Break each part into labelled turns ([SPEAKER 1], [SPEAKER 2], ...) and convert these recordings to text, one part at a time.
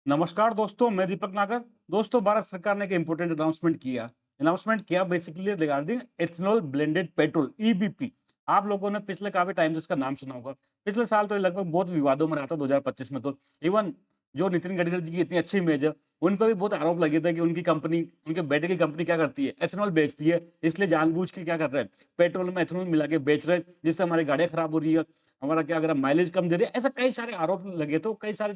[SPEAKER 1] नमस्कार दोस्तों, मैं दीपक नागर। दोस्तों, भारत सरकार ने एक इम्पोर्टेंट अनाउंसमेंट किया basically regarding ethanol blended petrol EBP. आप लोगों ने पिछले काफी टाइम से इसका नाम सुना होगा। पिछले साल तो ये लगभग बहुत विवादों में रहा था 2025 में। तो इवन जो नितिन गडकरी जी की इतनी अच्छी इमेज है, उन पर भी बहुत आरोप लगे थे कि उनकी कंपनी, उनके बेटे की कंपनी क्या करती है, एथनॉल बेचती है। इसलिए जानबूझ के क्या कर रहे हैं, पेट्रोल में एथनॉल मिला के बेच रहे हैं, जिससे हमारी गाड़ियां खराब हो रही है, हमारा क्या अगर माइलेज कम दे रही है। ऐसा कई सारे आरोप लगे, तो कई सारे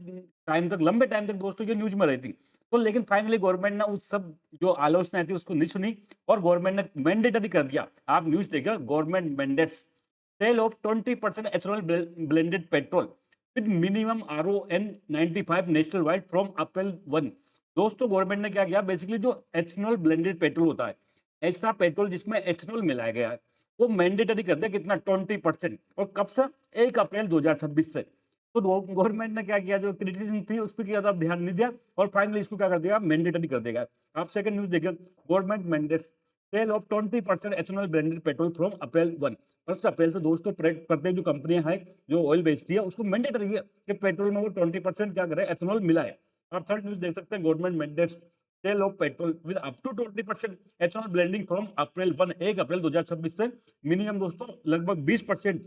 [SPEAKER 1] टाइम तक, लंबे टाइम तक दोस्तों ये न्यूज़ में रहती। तो लेकिन फाइनली गवर्नमेंट ने उस सब जो आलोचनाएँ थी उसको नहीं सुनी, और गवर्नमेंट ने मैंडेटरी कर दिया। आप न्यूज़ देखिए, government mandates sale of 20% ethanol blended petrol with minimum RON 95 national wide from अप्रैल 1। दोस्तों, गवर्नमेंट ने क्या किया, बेसिकली जो एथनॉल ब्लेंडेड पेट्रोल होता है, ऐसा पेट्रोल जिसमें एथनॉल मिलाया गया है, वो मैंडेटरी कर दिया। कितना? 20%। और कब से? 1 अप्रैल 2026 से। तो गवर्नमेंट ने क्या किया, जो क्रिटिसिज्म थी उस पे क्या था, ध्यान नहीं दिया, और फाइनली इसको क्या कर दिया, मैंडेटरी कर देगा। आप सेकंड न्यूज़ देखिए, government mandates sale of 20% ethanol blended petrol from April 1। 1 April से दोस्तों प्रत्येक जो कंपनियां हैं जो ऑयल बेचती है, उसको मैंडेटरी है कि पेट्रोल में वो 20% क्या करे, एथनॉल मिलाए। आप थर्ड न्यूज़ देख सकते हैं, government mandates sale of petrol with up to 20% ethanol blending from April 1, 1 April 2026 से। मिनिमम दोस्तों लगभग 20%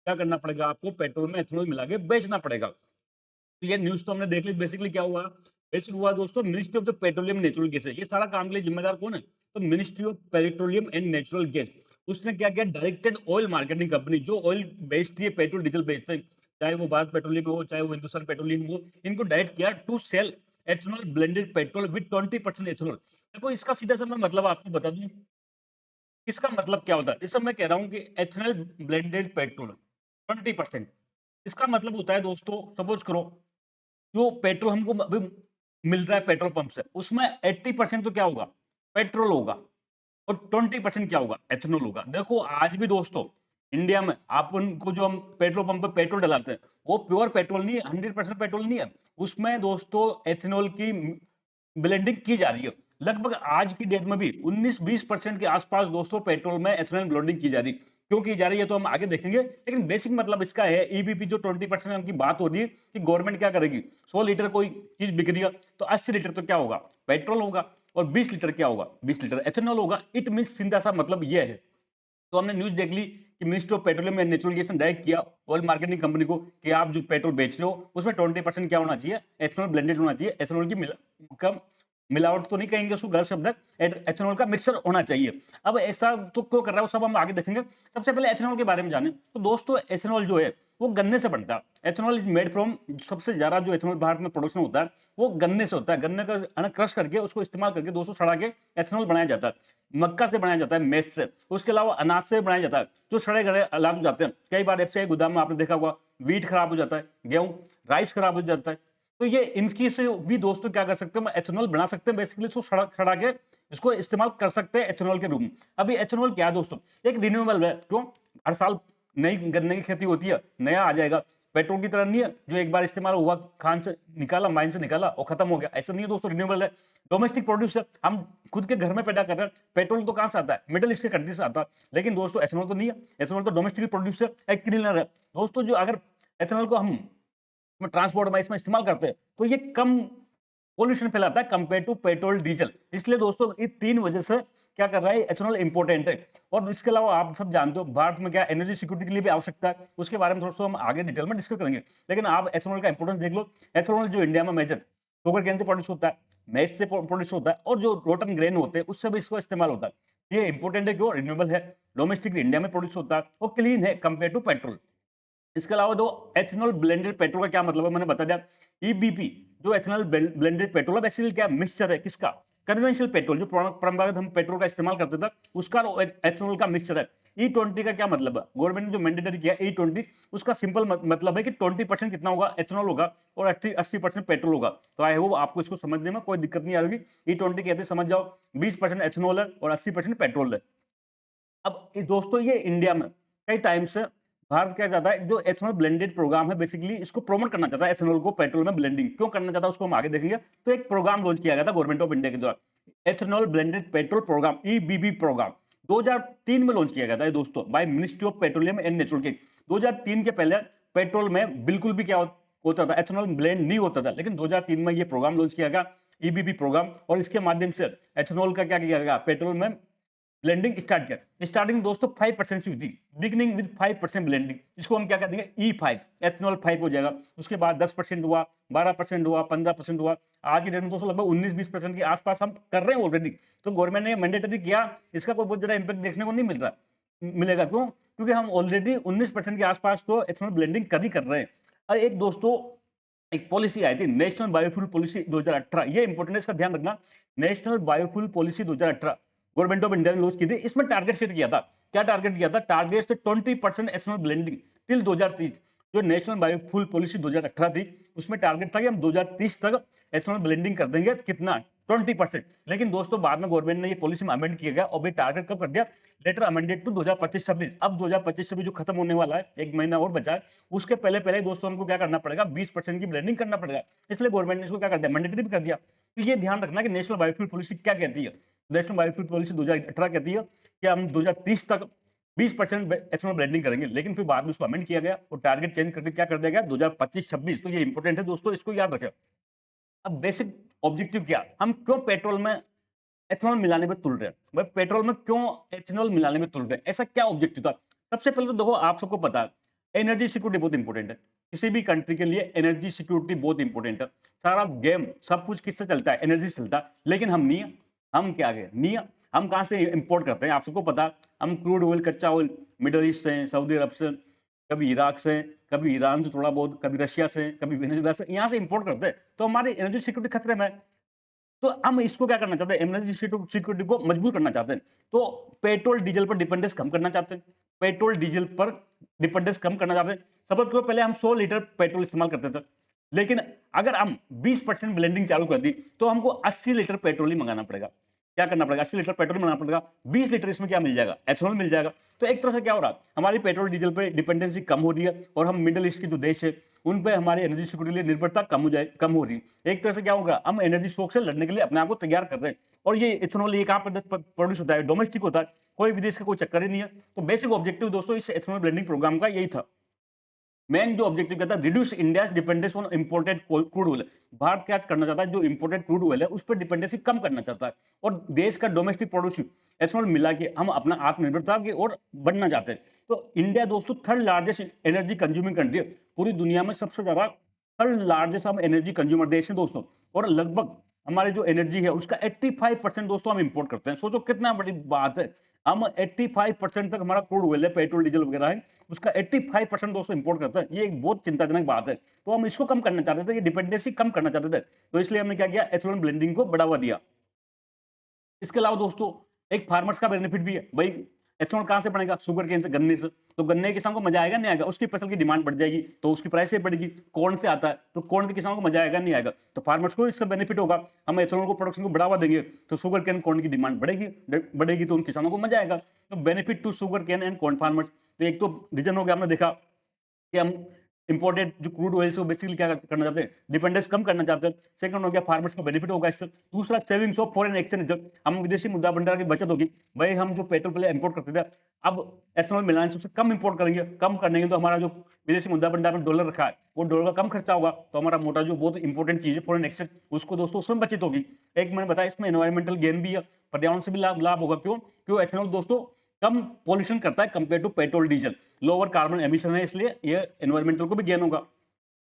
[SPEAKER 1] क्या करना पड़ेगा आपको, पेट्रोल में एथनॉल मिला के बेचना पड़ेगा। तो ये न्यूज़ तो हमने देख ली। बेसिकली क्या हुआ? बेसिक हुआ दोस्तों, ministry of the petroleum natural gases, ये सारा काम के लिए जिम्मेदार कौन है? तो ministry of petroleum and natural gas. उसने क्या किया, डायरेक्टेड ऑयल मार्केटिंग कंपनी जो ऑयल बेचती है, पेट्रोल डीजल बेचते हैं, चाहे वो भारत पेट्रोलियम हो, चाहे वो हिंदुस्तान पेट्रोलियम हो, इनको डायरेक्ट किया to sell ethanol blended petrol with 20% ethanol. देखो, इसका सीधा सा मैं मतलब आपको बता दूं, इसका मतलब क्या होता है। इस समय मैं कह रहा हूं कि एथनॉल ब्लेंडेड पेट्रोल 20%, इसका मतलब होता है दोस्तों, सपोज करो जो पेट्रोल हमको अभी मिल रहा है पेट्रोल पंप से, उसमें 80% तो क्या होगा, पेट्रोल होगा, और 20% क्या होगा, एथनॉल होगा। देखो, आज भी दोस्तों इंडिया में अपन को जो हम पेट्रोल पंप पे पेट्रोल डलाते हैं, वो प्योर पेट्रोल नहीं है, 100% पेट्रोल नहीं है। उसमें दोस्तों एथनॉल की ब्लेंडिंग की जा रही है। लगभग आज की डेट में भी 19-20% के आसपास दोस्तों पेट्रोल में एथनॉल ब्लेंडिंग की जा रही। क्यों की जा रही है तो हम आगे देखेंगे, लेकिन बेसिक मतलब इसका है, ईबीपी जो 20% की बात हो रही है कि गवर्नमेंट क्या करेगी, 100 लीटर कोई चीज बिक रही है, तो 80 लीटर तो क्या होगा, पेट्रोल होगा, और 20 लीटर क्या होगा, 20 लीटर एथेनॉल होगा। इट मीन सीधा सा मतलब ये है। तो हमने न्यूज़ देख ली कि ministry of petroleum and natural gas ने डायरेक्ट किया ऑयल मार्केटिंग कंपनी को कि आप जो पेट्रोल बेच रहे हो उसमें 20% क्या होना चाहिए, एथेनॉल ब्लेंडेड होना चाहिए। एथेनॉल की कम मिलावट तो नहीं कहेंगे उसको, गलत शब्द है, एथेनॉल का मिक्सर होना चाहिए। अब ऐसा तो क्यों कर रहा है वो सब हम आगे देखेंगे। सबसे पहले एथेनॉल के बारे में जाने तो दोस्तों, एथेनॉल जो है वो गन्ने से बनता है। एथेनॉल इज मेड फ्रॉम, सबसे ज्यादा जो एथेनॉल भारत में प्रोडक्शन होता है वो गन्ने से होता है। गन्ने का क्रश करके उसको इस्तेमाल करके दोस्तों सड़ा के एथेनॉल बनाया जाता है। मक्का से बनाया जाता है, मेस से। उसके अलावा अनाज से बनाया जाता है, जो सड़े गले अनाज हो जाते हैं। कई बार एफसीआई गोदाम में आपने देखा होगा, वीट खराब हो जाता है, गेहूं, राइस खराब हो जाता है। तो ये इनकी से भी दोस्तों क्या कर सकते हैं, एथेनॉल बना सकते हैं। बेसिकली इसको सड़ा सड़ा के इसको इस्तेमाल कर सकते हैं एथेनॉल के रूप में। अभी एथेनॉल क्या है दोस्तों, एक रिन्यूएबल है। क्यों? हर साल नई गन्ने की खेती होती है, नया आ जाएगा। पेट्रोल की तरह नहीं है जो एक बार इस्तेमाल हुआ, खान से निकाला, माइन से निकाला और खत्म हो गया। ऐसा नहीं है दोस्तों, रिन्यूएबल है, डोमेस्टिक प्रोड्यूस है, हम खुद के घर में पैदा कर रहे हैं। पेट्रोल तो कहां से आता है, मिडिल ईस्ट के कंट्री से आता है। लेकिन दोस्तों एथेनॉल तो नहीं है, एथेनॉल तो डोमेस्टिक प्रोड्यूस है, एक क्लीनर है। दोस्तों, जो अगर एथेनॉल को हम ट्रांसपोर्ट में इसमें इस्तेमाल करते हैं तो ये कम पोल्यूशन फैलाता है कंपेयर टू पेट्रोल डीजल। इसलिए दोस्तों ये तीन वजह से क्या कर रहा है, एथेनॉल इंपॉर्टेंट है। और इसके अलावा आप सब जानते हो भारत में क्या एनर्जी सिक्योरिटी के लिए भी आवश्यकता है, उसके बारे में दोस्तों हम आगे डिटेल में डिस्कस करेंगे। लेकिन आप एथेनॉल का इंपोर्टेंस देख लो। एथेनॉल जो इंडिया में मेजर शुगर केन से प्रोड्यूस होता है, मैस से प्रोड्यूस होता है, और जो रोटन ग्रेन होते हैं उससे भी इसको इस्तेमाल होता है। ये इंपॉर्टेंट है, क्यों? रिन्यूएबल है, डोमेस्टिक इंडिया में प्रोड्यूस होता है, और क्लीन है कंपेयर टू पेट्रोल। इसके अलावा दो, एथेनॉल ब्लेंडेड पेट्रोल का क्या मतलब है, मैंने बता दिया। ईबीपी जो एथेनॉल ब्लेंडेड पेट्रोल है, बेसिकली क्या मिक्सचर है, किसका? कन्वेंशनल पेट्रोल, जो परंपरागत हम पेट्रोल का इस्तेमाल करते थे, उसका एथेनॉल का मिक्सचर है। E20 का क्या मतलब है, गवर्नमेंट ने जो मैंडेटरी किया E20, उसका सिंपल मतलब है कि 20% कितना होगा, एथेनॉल होगा, और 80% पेट्रोल होगा। तो आई होप आपको इसको समझने में कोई दिक्कत नहीं आ रही। E20 कहते समझ जाओ, 20% एथेनॉल है और 80% पेट्रोल है। अब दोस्तों ये इंडिया में कई टाइम से भारत क्या चाहता है, जो एथेनॉल ब्लेंडेड प्रोग्राम है, बेसिकली इसको प्रमोट करना चाहता है। एथेनॉल को पेट्रोल में ब्लेंडिंग क्यों करना चाहता है उसको हम आगे देखेंगे। तो एक प्रोग्राम लॉन्च किया गया था गवर्नमेंट ऑफ इंडिया के द्वारा, ethanol blended petrol program, EBB program, 2003 में लॉन्च किया गया था ये दोस्तों, by ministry of petroleum and natural gas. 2003 के पहले पेट्रोल में बिल्कुल भी क्या होता था, एथेनॉल ब्लेंड नहीं होता था, लेकिन 2003 में ये प्रोग्राम लॉन्च किया गया, ईबीपी प्रोग्राम, और इसके माध्यम से एथेनॉल का क्या किया गया, पेट्रोल में ब्लेंडिंग स्टार्ट किया। स्टार्टिंग दोस्तों 5% से हुई थी, बिगिनिंग विद 5% ब्लेंडिंग, इसको हम क्या कहते हैं, E5, एथेनॉल 5 हो जाएगा। उसके बाद 10% हुआ, 12% हुआ, 15% हुआ, आज की डेट में दोस्तों लगभग 19-20% के आसपास हम कर रहे हैं ऑलरेडी। तो गवर्नमेंट ने मैंडेटरी किया, इसका कोई बहुत ज्यादा इंपैक्ट देखने को नहीं मिल रहा, मिलेगा क्यों, क्योंकि हम ऑलरेडी 19% के आसपास तो एथेनॉल ब्लेंडिंग कर ही कर रहे हैं। और एक दोस्तों एक पॉलिसी आई थी, नेशनल बायोफ्यूल पॉलिसी 2018, ये इंपॉर्टेंट है, इसका ध्यान रखना। National biofuel policy 2018 government of India ने लॉन्च की थी। इसमें टारगेट सेट किया था, क्या टारगेट किया था, टारगेट से 20% एथेनॉल ब्लेंडिंग टिल 2030। जो नेशनल बायोफ्यूल पॉलिसी 2018 थी, उसमें टारगेट था कि हम 2030 तक एथेनॉल ब्लेंडिंग कर देंगे, कितना, 20%। लेकिन दोस्तों बाद में गवर्नमेंट ने ये पॉलिसी में अमेंड किया गया और ये टारगेट कब कर दिया, लेटर अमेंडेड टू 2025-26। अब 2025-26 जो खत्म होने वाला है, एक महीना और बचा है, उसके पहले पहले दोस्तों हमको क्या करना पड़ेगा, 20% की ब्लेंडिंग करना पड़ेगा। इसलिए गवर्नमेंट ने इसको क्या कर दिया, मैंडेटरी भी कर दिया। तो ये ध्यान रखना कि नेशनल बायोफ्यूल पॉलिसी क्या कहती है। नेशनल बायोफ्यूल पॉलिसी 2018 कहती है कि हम 2030 तक 20% एथेनॉल ब्लेंडिंग करेंगे, लेकिन फिर बाद में उसको अमेंड किया गया और टारगेट चेंज करके क्या कर दिया गया, 2025-26। तो ये इंपॉर्टेंट है दोस्तों, इसको याद रखें। अब बेसिक ऑब्जेक्टिव क्या, हम क्यों पेट्रोल में एथेनॉल मिलाने में तुल रहे हैं, भाई पेट्रोल में क्यों एथेनॉल मिलाने में तुल रहे हैं, ऐसा क्या ऑब्जेक्टिव था। सबसे पहले तो देखो, आप सबको पता है एनर्जी सिक्योरिटी बहुत इंपॉर्टेंट है, किसी भी कंट्री के लिए एनर्जी सिक्योरिटी बहुत इंपॉर्टेंट है। सारा गेम सब कुछ किससे चलता है, एनर्जी से चलता है। लेकिन हम नहीं है, हम क्या गए नहीं है, हम कहाँ से इंपोर्ट करते हैं, आप सबको पता है। हम क्रूड ऑयल, कच्चा ऑयल मिडल ईस्ट से, सऊदी अरब से, कभी इराक से, कभी ईरान से थोड़ा बहुत, कभी रशिया से, कभी वेनेजुएला से, यहाँ से इंपोर्ट करते हैं। तो हमारी एनर्जी सिक्योरिटी खतरे में है। तो हम इसको क्या करना चाहते हैं, एनर्जी सिक्योरिटी को मजबूत करना चाहते हैं। तो पेट्रोल डीजल पर डिपेंडेंस कम करना चाहते हैं, पेट्रोल डीजल पर डिपेंडेंस कम करना चाहते हैं। सपोज करो पहले हम 100 लीटर पेट्रोल इस्तेमाल करते थे, लेकिन अगर हम 20% ब्लेंडिंग चालू कर दी तो हमको 80 लीटर पेट्रोल ही मंगाना पड़ेगा। क्या करना पड़ेगा, 80 लीटर पेट्रोल मंगाना पड़ेगा, 20 लीटर इसमें क्या मिल जाएगा, एथेनॉल मिल जाएगा। तो एक तरह से क्या हो रहा है, हमारी पेट्रोल डीजल पे डिपेंडेंसी कम हो रही है, और हम मिडिल ईस्ट के जो देश है उन पे हमारी एनर्जी सिक्योरिटी लिए निर्भरता कम हो रही है। एक तरह से क्या होगा, हम एनर्जी शॉक से लड़ने के लिए अपने आप को तैयार कर रहे हैं। और ये इथेनॉल ये कहाँ पर प्रोड्यूस होता है, डोमेस्टिक होता है, कोई विदेश का कोई चक्कर ही नहीं है। तो बेसिक ऑब्जेक्टिव दोस्तों इस इथेनॉल ब्लेंडिंग प्रोग्राम का यही था। मेन जो ऑब्जेक्टिव कहता है, reduce India dependence on imported crude oil. Bharat क्या करना चाहता है, जो इंपोर्टेड क्रूड ऑयल है उस पर डिपेंडेंसी कम करना चाहता है, और देश का डोमेस्टिक प्रोड्यूस एथेनॉल मिला के हम अपना आत्मनिर्भरता की ओर बढ़ना चाहते हैं। तो इंडिया दोस्तों third largest energy consuming country है, पूरी दुनिया में सबसे ज्यादा थर्ड लार्जेस्ट हम एनर्जी कंज्यूमर देश है दोस्तों। और लगभग हमारे जो एनर्जी है उसका 85% दोस्तों हम इंपोर्ट करते हैं। सोचो कितना बड़ी बात है, हम 85% तक हमारा क्रूड ऑयल है, पेट्रोल डीजल वगैरह है, उसका 85% दोस्तों इंपोर्ट करते हैं। ये एक बहुत चिंताजनक बात है। तो हम इसको कम करना चाहते थे, ये डिपेंडेंसी कम करना चाहते थे। तो इसलिए हमने क्या किया, एथेनॉल ब्लेंडिंग को बढ़ावा दिया। इसके अलावा दोस्तों एक फार्मर्स का बेनिफिट भी है भाई। एथेनॉल कहां से बनेगा, शुगर केन से, गन्ने से। तो गन्ने के किसान को मजा आएगा नहीं आएगा, उसकी फसल की डिमांड बढ़ जाएगी तो उसकी प्राइस बढ़ेगी। कॉर्न से आता है तो कॉर्न के किसानों को मजा आएगा नहीं आएगा, तो फार्मर्स को इससे बेनिफिट होगा। हम एथेनॉल को प्रोडक्शन को बढ़ावा देंगे तो शुगर केन कॉर्न की डिमांड बढ़ेगी तो उन किसानों को मजा आएगा। तो benefit to sugarcane and corn farmers. तो एक तो रीजन हो गया, हमने देखा कि हम इंपोर्टेड जो क्रूड ऑयल से बेसिकली क्या करना चाहते हैं, डिपेंडेंस कम करना चाहते हैं। सेकंड हो गया फार्मर्स को बेनिफिट होगा इससे। दूसरा सेविंग्स ऑफ फॉरेन एक्सचेंज, हम विदेशी मुद्रा भंडार की बचत होगी। भाई हम जो पेट्रोल पहले इंपोर्ट करते थे, अब एथेनॉल मिलाने से उससे कम इंपोर्ट करेंगे, कम करने के तो हमारा जो विदेशी मुद्रा भंडार में डॉलर रखा है वो डॉलर का कम खर्चा होगा, तो हमारा मोटा जो बहुत इंपॉर्टेंट चीज है फॉरेन एक्सचेंज, उसको दोस्तों उसमें बचत होगी। एक मैंने बताया इसमें एनवायरमेंटल गेन भी है, पर्यावरण से भी लाभ होगा। क्यों एथेनॉल दोस्तों कम पॉल्यूशन करता है compare to petrol diesel, lower carbon emission है, इसलिए ये एनवायरमेंटल को भी गेन होगा।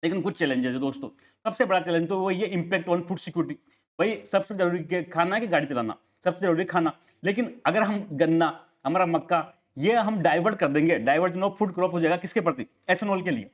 [SPEAKER 1] लेकिन कुछ चैलेंजेस है दोस्तों। सबसे बड़ा चैलेंज तो वो ये इम्पैक्ट ऑन फूड सिक्योरिटी। भाई सबसे जरूरी खाना है कि गाड़ी चलाना, सबसे जरूरी खाना। लेकिन अगर हम गन्ना, हमारा मक्का, ये हम डाइवर्ट कर देंगे, डाइवर्जन ऑफ फूड क्रॉप हो जाएगा किसके प्रति, एथेनॉल के लिए,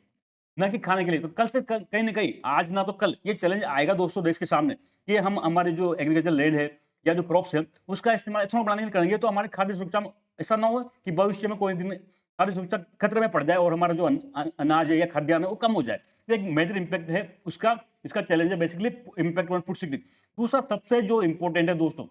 [SPEAKER 1] ना कि खाने के लिए। तो कल से कहीं ना कहीं, आज ना तो कल, ये चैलेंज आएगा दोस्तों देश के सामने कि हम हमारे जो एग्रीकल्चर लैंड है या जो क्रॉप्स है उसका इस्तेमाल एथेनॉल बनाने के लिए करेंगे, तो हमारे खाद्य सुरक्षा में ऐसा ना हो कि भविष्य में कोई दिन खाद्य सुरक्षा खतरे में पड़ जाए और हमारा जो अनाज है या खाद्यान्न है वो कम हो जाए। तो एक मेजर इंपैक्ट है उसका, इसका चैलेंज है basically impact on food security. दूसरा सबसे जो इंपॉर्टेंट है दोस्तों,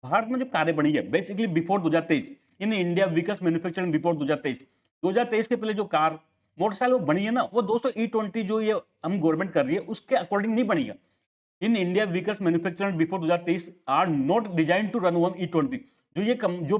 [SPEAKER 1] भारत में जो कार्य बनी है बेसिकली बिफोर 2023, इन इंडिया व्हीकल्स मैन्युफैक्चरिंग बिफोर 2023, 2023 के पहले जो कार मोटरसाइकिल वो बनी है ना, वो दोस्तों E20 जो ये हम गवर्नमेंट कर रही है उसके अकॉर्डिंग नहीं बनी है। In India vehicles manufactured before 2023 are not design to run on E20। जो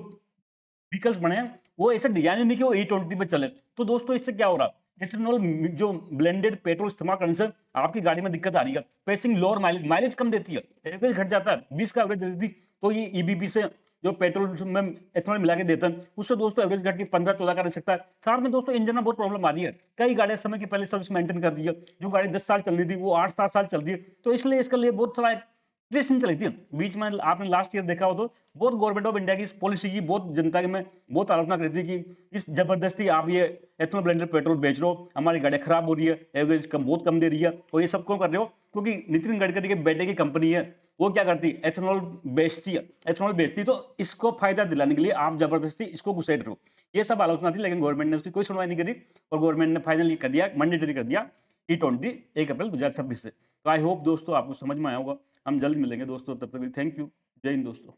[SPEAKER 1] व्हीकल्स बने हैं वो ऐसे डिजाइन नहीं कि वो E20 पे चले। तो दोस्तों इससे क्या हो रहा है, एथेनॉल जो ब्लेंडेड पेट्रोल इस्तेमाल करने से आपकी गाड़ी में दिक्कत आ रही है, पेसिंग लोअर माइलेज माइलेज कम देती है, एवरेज घट जाता है, 20 का एवरेज देती थी, तो ये ईबीपी से जो पेट्रोल में एथेनॉल मिला के देता है, उससे दोस्तों एवरेज घट के 15-14 का रह सकता है। साथ में दोस्तों इंजन में बहुत प्रॉब्लम आ रही है, कई गाड़ियां समय की पहले सर्विस मेंटेन कर रही है, जो गाड़ी 10 साल चल रही थी वो 8-7 साल चल रही है, तो इसलिए इसके लिए बहुत सारा ट्रेसिंग चली थी। बीच में आपने लास्ट ईयर देखा हो तो बहुत गवर्नमेंट ऑफ इंडिया की इस पॉलिसी की बहुत जनता में बहुत आलोचना करी थी कि इस जबरदस्ती आप ये एथेनॉल ब्लेंडेड पेट्रोल बेच रहे हो, हमारी गाड़ियां खराब हो रही है, एवरेज कम बहुत कम दे रही है, और ये सब क्यों कर रहे हो? क्योंकि नितिन गडकरी के बेटे की कंपनी है, वो क्या करती है, एथेनॉल बेचती, तो इसको फायदा दिलाने के लिए आप जबरदस्ती इसको घुसेड़ रहे हो। ये सब आलोचना थी, लेकिन गवर्नमेंट ने उसकी कोई सुनवाई नहीं करी, और गवर्नमेंट ने फाइनली कर दिया, मैंडेटरी कर दिया E20 1 अप्रैल 2026 से। तो आई होप दोस्तों आपको समझ में आया होगा। हम जल्द मिलेंगे दोस्तों, तब तक थैंक यू। जय हिंद दोस्तों।